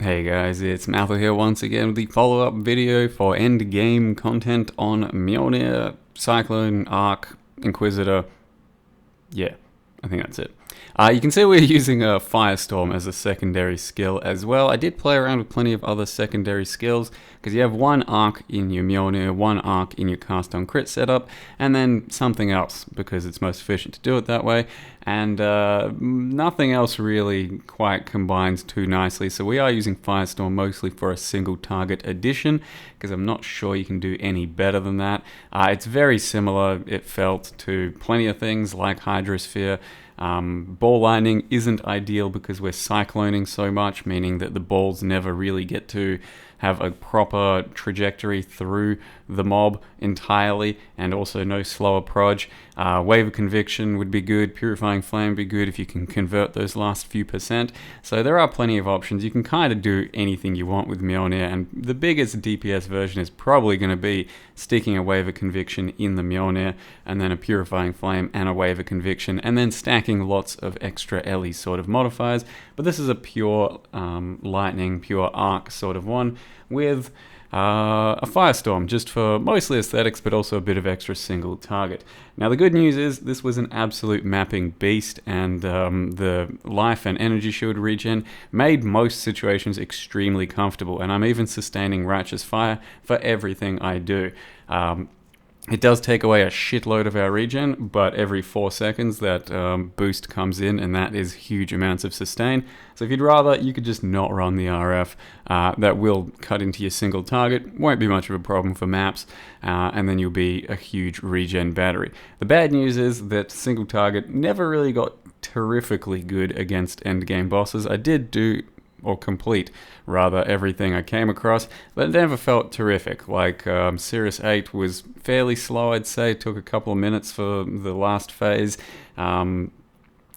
Hey guys, it's Matthew here once again with the follow-up video for Endgame content on Mjolnir, Cyclone, Arc, Inquisitor. Yeah, I think that's it. You can see we're using a Firestorm as a secondary skill as well. I did play around with plenty of other secondary skills because you have one arc in your Mjolnir, one arc in your cast on crit setup, and then something else because it's most efficient to do it that way. And nothing else really quite combines too nicely. So we are using Firestorm mostly for a single target addition because I'm not sure you can do any better than that. It's very similar, it felt, to plenty of things like Hydrosphere. Ball lightning isn't ideal because we're cycloning so much, meaning that the balls never really get to have a proper trajectory through the mob entirely, and also no slower proj. Wave of Conviction would be good, Purifying Flame would be good if you can convert those last few percent. So there are plenty of options. You can kind of do anything you want with Mjolnir, and the biggest DPS version is probably going to be sticking a Wave of Conviction in the Mjolnir, and then a Purifying Flame and a Wave of Conviction, and then stacking lots of extra Ellie sort of modifiers. But this is a pure lightning, pure arc sort of one with a Firestorm, just for mostly aesthetics, but also a bit of extra single target. Now the good news is this was an absolute mapping beast, and the life and energy shield regen made most situations extremely comfortable, and I'm even sustaining Righteous Fire for everything I do. It does take away a shitload of our regen, but every 4 seconds that boost comes in, and that is huge amounts of sustain. So if you'd rather, you could just not run the RF. That will cut into your single target, won't be much of a problem for maps, and then you'll be a huge regen battery. The bad news is that single target never really got terrifically good against endgame bosses. I did do, or complete rather, everything I came across, but it never felt terrific. Like Sirius 8 was fairly slow, I'd say. It took a couple of minutes for the last phase.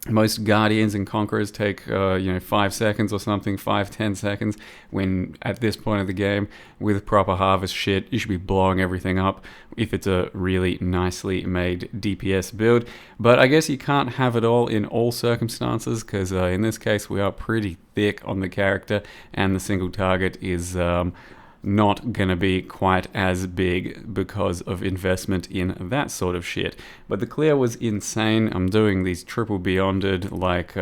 Most Guardians and Conquerors take 5 seconds or something, 5-10 seconds, when at this point of the game, with proper harvest shit, you should be blowing everything up if it's a really nicely made DPS build. But I guess you can't have it all in all circumstances, because in this case we are pretty thick on the character, and the single target is not gonna be quite as big because of investment in that sort of shit. But the clear was insane. I'm doing these triple beyonded, like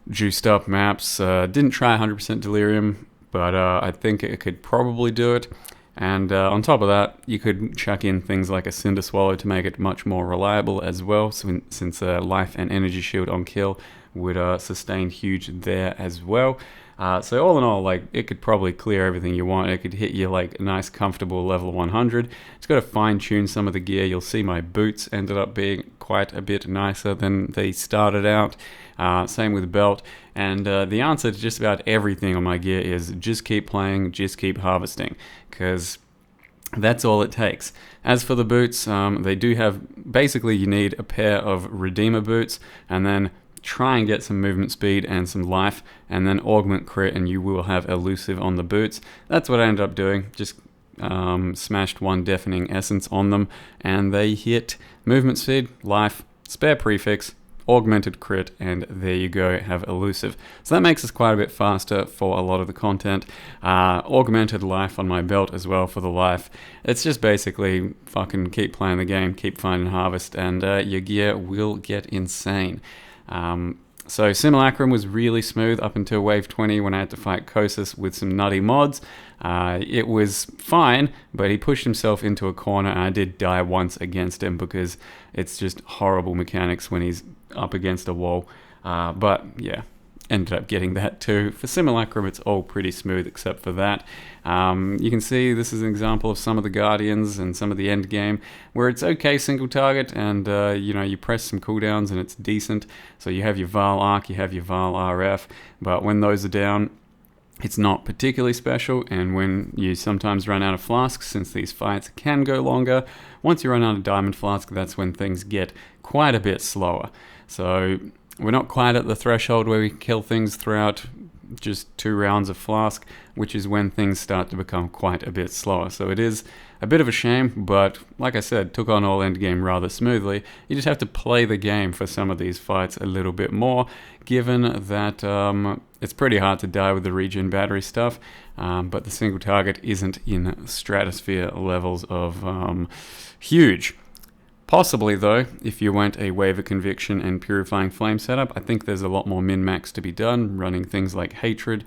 juiced up maps. Didn't try 100% delirium, but I think it could probably do it. And on top of that, you could chuck in things like a Cinder Swallow to make it much more reliable as well, since life and energy shield on kill would sustain huge there as well. So all in all, like, it could probably clear everything you want. It could hit you like a nice comfortable level 100. It's got to fine tune some of the gear. You'll see my boots ended up being quite a bit nicer than they started out. Same with the belt. And the answer to just about everything on my gear is just keep playing, just keep harvesting, because that's all it takes. As for the boots, they do have, basically you need a pair of Redeemer boots, and then try and get some movement speed and some life, and then augment crit, and you will have elusive on the boots. That's what I ended up doing. Just smashed one deafening essence on them, and they hit movement speed, life, spare prefix, augmented crit, and there you go, have elusive. So that makes us quite a bit faster for a lot of the content. Augmented life on my belt as well for the life. It's just basically fucking keep playing the game, keep finding harvest, and your gear will get insane. So Simulacrum was really smooth up until wave 20 when I had to fight Kosis with some nutty mods. It was fine, but he pushed himself into a corner, and I did die once against him because it's just horrible mechanics when he's up against a wall. But yeah, ended up getting that too. For Simulacrum, it's all pretty smooth except for that. You can see this is an example of some of the Guardians and some of the end game where it's okay single target, and you press some cooldowns and it's decent. So you have your Val Arc, you have your Val RF, but when those are down, it's not particularly special. And when you sometimes run out of flasks, since these fights can go longer, once you run out of Diamond Flask, that's when things get quite a bit slower. So we're not quite at the threshold where we kill things throughout just 2 rounds of Flask, which is when things start to become quite a bit slower. So it is a bit of a shame, but like I said, took on all endgame rather smoothly. You just have to play the game for some of these fights a little bit more, given that It's pretty hard to die with the regen battery stuff, but the single target isn't in stratosphere levels of huge. Possibly, though, if you went a Wave of Conviction and Purifying Flame setup, I think there's a lot more min-max to be done, running things like Hatred,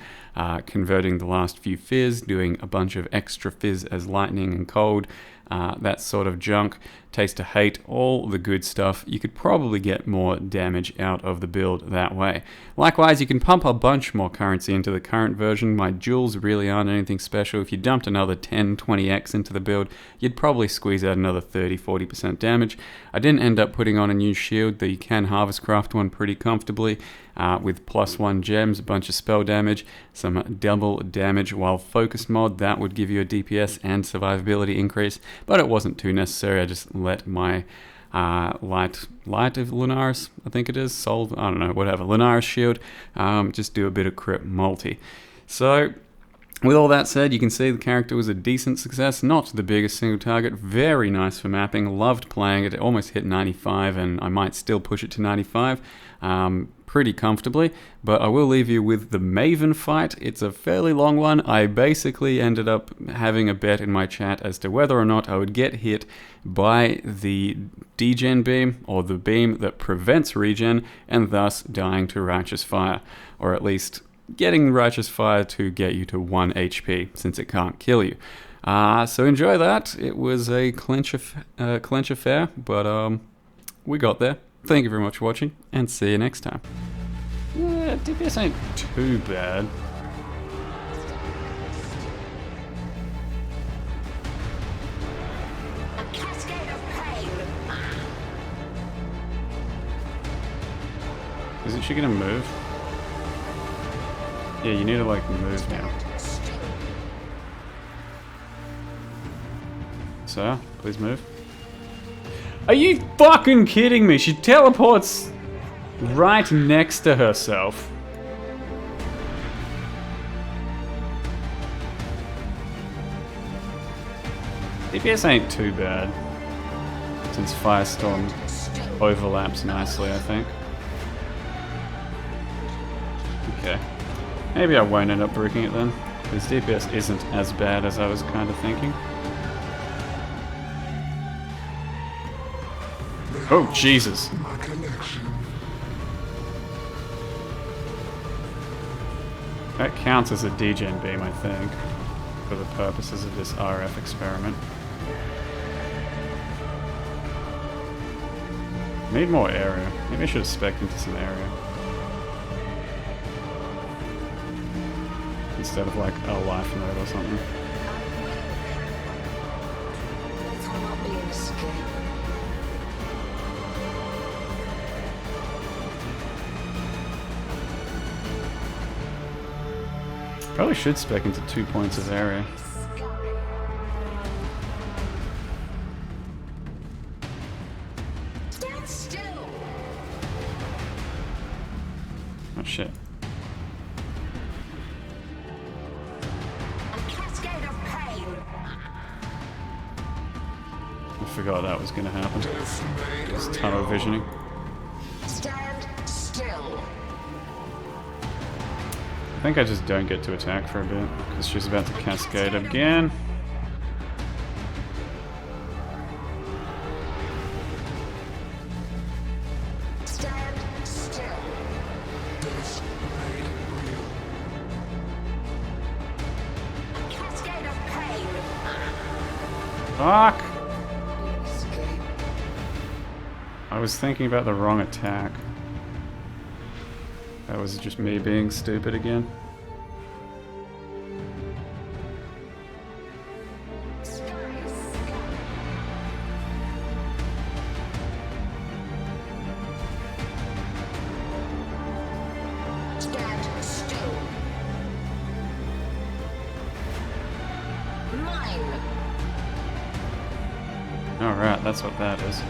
converting the last few Fizz, doing a bunch of extra Fizz as Lightning and Cold, that sort of junk, Taste of Hate, all the good stuff. You could probably get more damage out of the build that way. Likewise, you can pump a bunch more currency into the current version. My jewels really aren't anything special. If you dumped another 10, 20x into the build, you'd probably squeeze out another 30, 40% damage. I didn't end up putting on a new shield, though you can harvest craft one pretty comfortably with +1 gems, a bunch of spell damage, some double damage while focused mod. That would give you a DPS and survivability increase, but it wasn't too necessary. I just let my light of Lunaris, I think it is, Soul, I don't know, whatever, Lunaris shield, just do a bit of crit multi. So with all that said, you can see the character was a decent success, not the biggest single target, very nice for mapping, loved playing it, almost hit 95 and I might still push it to 95 pretty comfortably, but I will leave you with the Maven fight. It's a fairly long one. I basically ended up having a bet in my chat as to whether or not I would get hit by the degen beam, or the beam that prevents regen, and thus dying to Righteous Fire, or at least getting Righteous Fire to get you to 1 HP, since it can't kill you. So enjoy that. It was a clinch affair, but we got there. Thank you very much for watching, and see you next time. Yeah, DPS ain't too bad. Isn't she gonna move? Yeah, you need to like move now. Sir, please move. Are you fucking kidding me? She teleports right next to herself. DPS ain't too bad, since Firestorm overlaps nicely, I think. Okay. Maybe I won't end up bricking it then, because DPS isn't as bad as I was kind of thinking. Oh, Jesus. That counts as a degen beam, I think, for the purposes of this RF experiment. Need more area. Maybe I should have spec'd into some area. Instead of like a life node or something. Probably should spec into 2 points of area. Oh shit. I forgot that was gonna happen. Just tunnel visioning. Stand still. I think I just don't get to attack for a bit, because she's about to cascade again. Stand still. Cascade of pain. Fuck! I was thinking about the wrong attack. That was just me being stupid again. Stand still. Mine. Alright, that's what that is.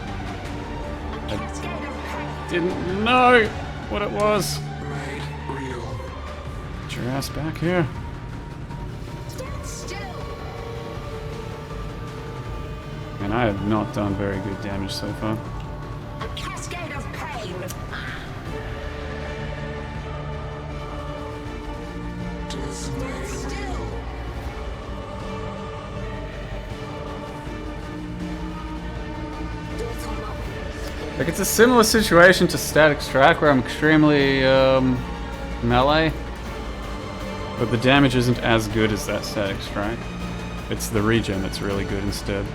I didn't know what it was. Get your ass back here. Stand still. And I have not done very good damage so far. A cascade of pain. Like, it's a similar situation to Static Strike where I'm extremely melee, but the damage isn't as good as that Static Strike. It's the regen that's really good instead.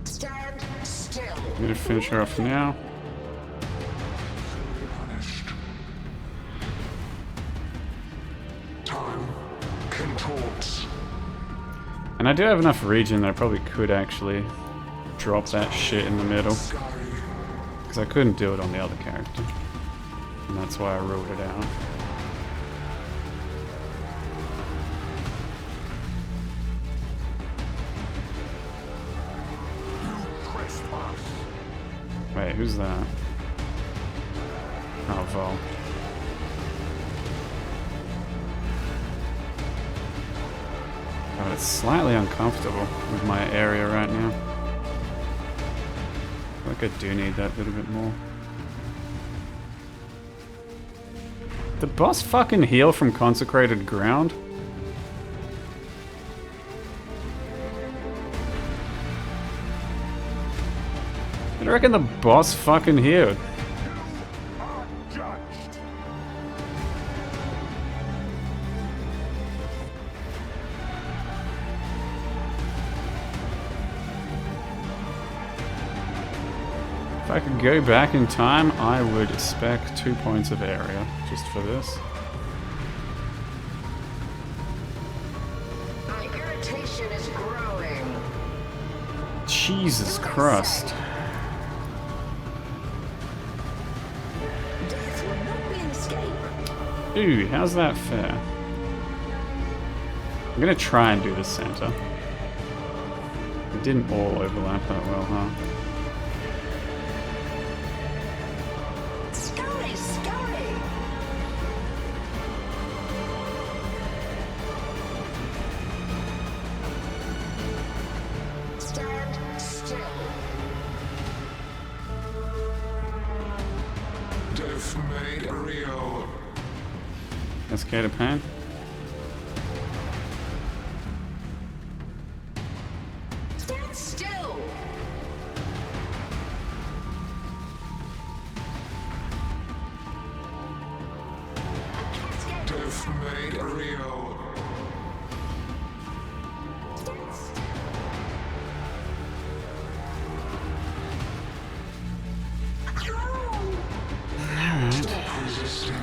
Stand still. I'm gonna finish her off now. Time contorts. And I do have enough regen that I probably could actually drop that shit in the middle. Because I couldn't do it on the other character. And that's why I ruled it out. Wait, who's that? Oh, Vol. Oh, it's slightly uncomfortable with my area right now. I feel like I do need that little bit more. Did the boss fucking heal from consecrated ground? I reckon the boss fucking healed. If I could go back in time, I would spec 2 points of area just for this. My irritation is growing. Jesus Christ. Death will not be an escape. Ooh, how's that fair? I'm gonna try and do the center. It didn't all overlap that well, huh? Scurry, scurry. Stand still. Death made real. Cascade of Pain. Stand still. Death made real. Stand still. Resisting.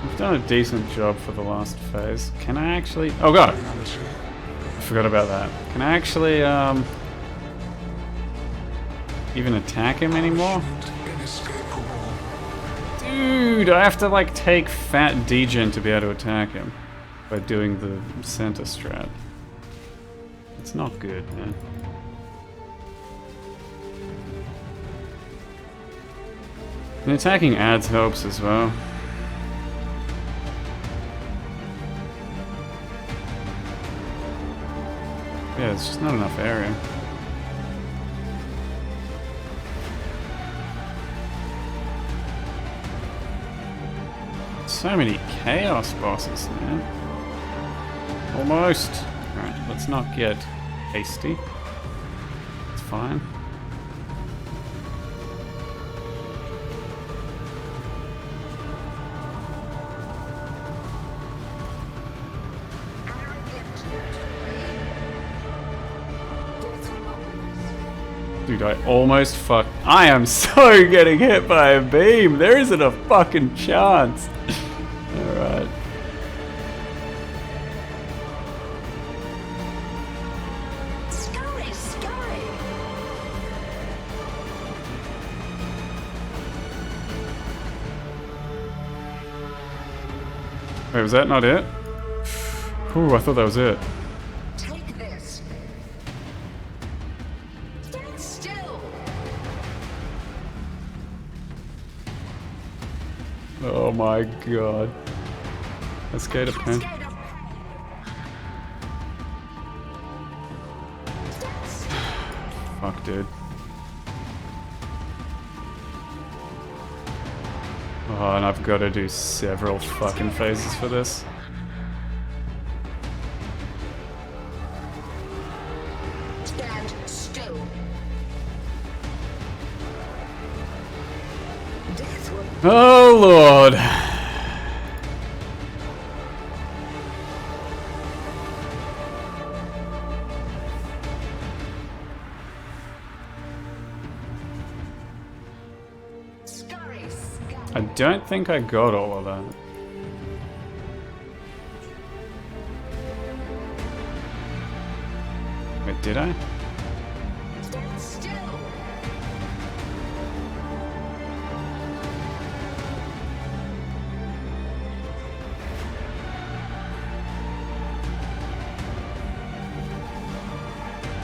We've done a decent job for the last phase. Can I actually... Oh god! I forgot about that. Can I actually, even attack him anymore? Inescapable. Dude, I have to, like, take fat degen to be able to attack him. By doing the center strat. It's not good, man. And attacking ads helps as well. Yeah, there's just not enough area. So many chaos bosses, man. Almost. Alright, let's not get hasty. It's fine. Dude, I almost fucked. I am so getting hit by a beam. There isn't a fucking chance. Alright. Scurry, scurry. Wait, was that not it? Ooh, I thought that was it. Take this. Stand still. Oh my god. Let's get a pen. Cascade of Fuck, dude. Oh, and I've got to do several fucking phases for this. Stand still. Death will Oh lord. scurry. I don't think I got all of that. Wait, did I? Stand still.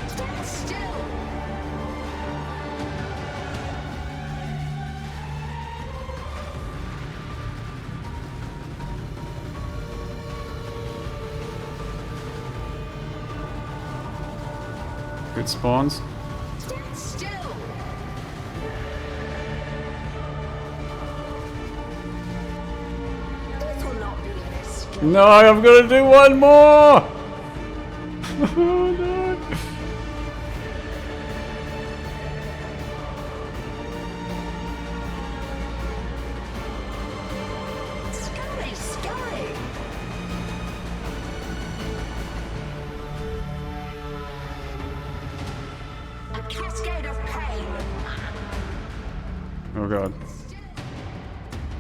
Stand still. Good spawns. Stand still. This will not be an escape. No, I've got to do one more! Oh no. Scurry. A cascade of pain. Oh god.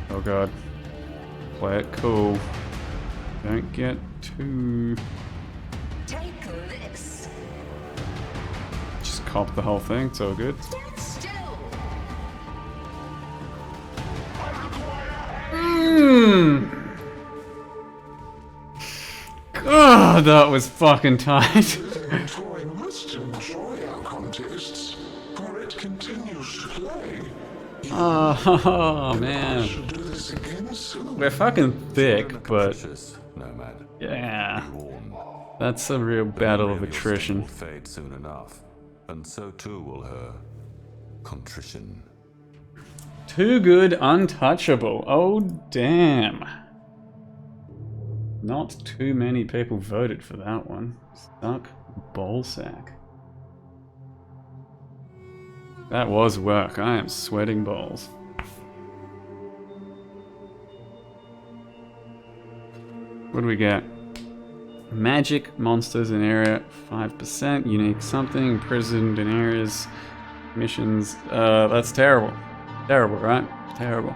Oh god. Play it cool. Don't get too... Take this. Just cop the whole thing, it's all good. Stand still. God, that was fucking tight. Toy must enjoy our contests, for it continues to play. Oh, man. Should do this again soon. We're fucking thick, but Capricious, Nomad. yeah. Warm. That's a real battle of Memory your attrition. state will fade soon enough, and so too will her contrition. Too good, untouchable. Oh, damn. Not too many people voted for that one. Stuck ballsack. That was work. I am sweating balls. What do we get? Magic, monsters in area, 5%. Unique something, imprisoned in areas, missions. That's terrible. Terrible, right? Terrible.